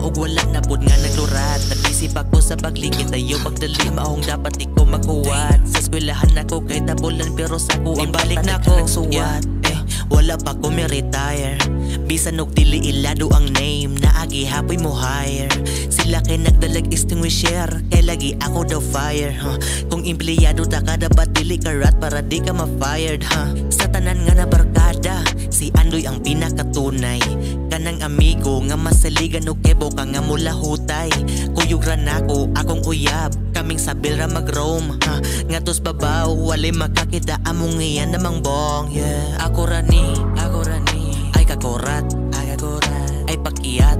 og wala na pud nga naglurat. Nag-isip ako sa pagligid tayo pagdali maong dapat iko makuwat. Sa eskwelahan ako kay tabulan pero sa ko ang balik na ko nagsuwat. Wala pa ko may retire. Bisan og dili ilado ang name na agi hapoy mo hire. Sila kay nagdalag extinguisher kay lagi ako daw fire. Kung empleyado ta ka dapat dili ka rat para di ka ma-fired. Sa tanan nga na barkada si Andoy ang pinakatunay. Kanang amigo nga masaligan og kebo ka nga mula hutay. Kuyog ra nako akong uyab kaming sabil ra mag-roam. Ngatos babaw walay makakita among iyan namang bong. Ako rani ay kakorat ay pakiyat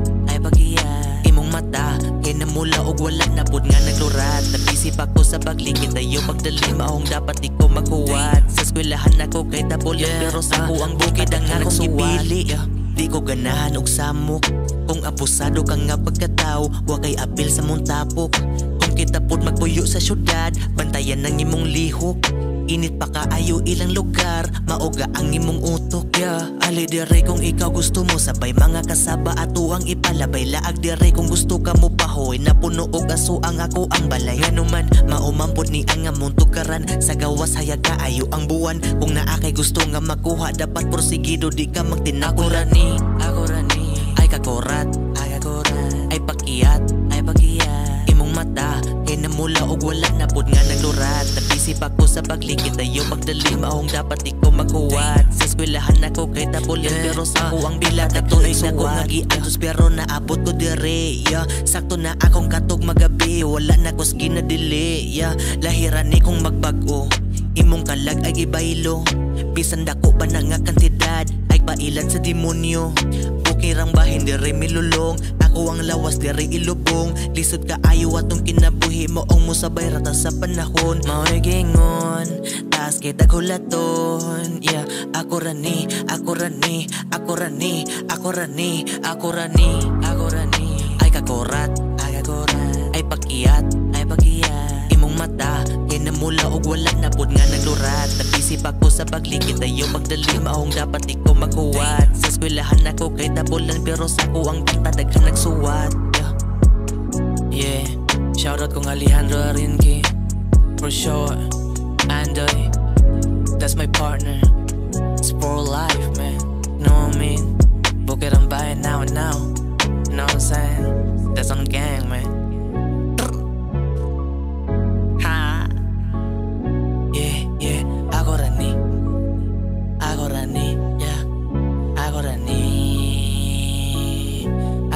imong mata kay namula og wala na pud nga naglurat. Nag-isip ako sa pagligid tayo pagdali maong dapat iko makuwat. Sa eskwelahan ako kay tabulan pero sa ko ang bukid ang nga akong gipili. Di ko ganahan og samok kung abusado ka nga pagkatao wa kay apil sa mong tapok. Kung kita pud magpuyo sa syudad bantayan ang imong lihok. Init pa kaayo ilang lugar mauga ang imong utok. Ali dire kung ikaw gusto mo sabay mga kasaba ato ang ipalabay. Laag dire kung gusto ka mo pahoy na puno og aso ang ako ang balay. Nganuman maumampod ni ang among tukaran sa gawas hayag kaayo ang buwan. Kung naa kay gusto nga makuha dapat porsigido di ka magtinako. Ako rani ay kakorat ay pakiyat imong mata kay namula og wala na pud nga naglurat. Nag-isip ako sa pagligid tayo pagdali maong dapat iko makuwat. Sa eskwelahan ako kay tabulan pero sa ko ang bilat katuloy na ko nga giantos pero naabot ko dire. Sakto na akong katog magabi wala na ko ginadili. Lahiran ni kong magbag-o imong kalag ay ibaylo. Bisan dako pa na nga kantidad ay pailan sa demonyo. Bukirang bahin dire milulong ako ang lawas dire ilubong. Lisod ka ayo atong kinabuhi mo ang musabay rata sa panahon. Mao'y gingon taas kita hulaton. Ako rani ay kakorat ay pakiyat imong mata kay namula og wala na pud nga naglurat. Nag-isip ako sa pagligid tayo pagdali maong dapat iko makuwat. Sa eskwelahan ako kay tabulan pero sa ko ang banta daghang nagsuwat. Shoutout kong Alejandro Arinki for sure. Andoy, that's my partner. It's for life, man. Know what I mean? Bukid ang bayan now and now. Know what I'm saying? That's on gang, man.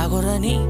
Ako rani,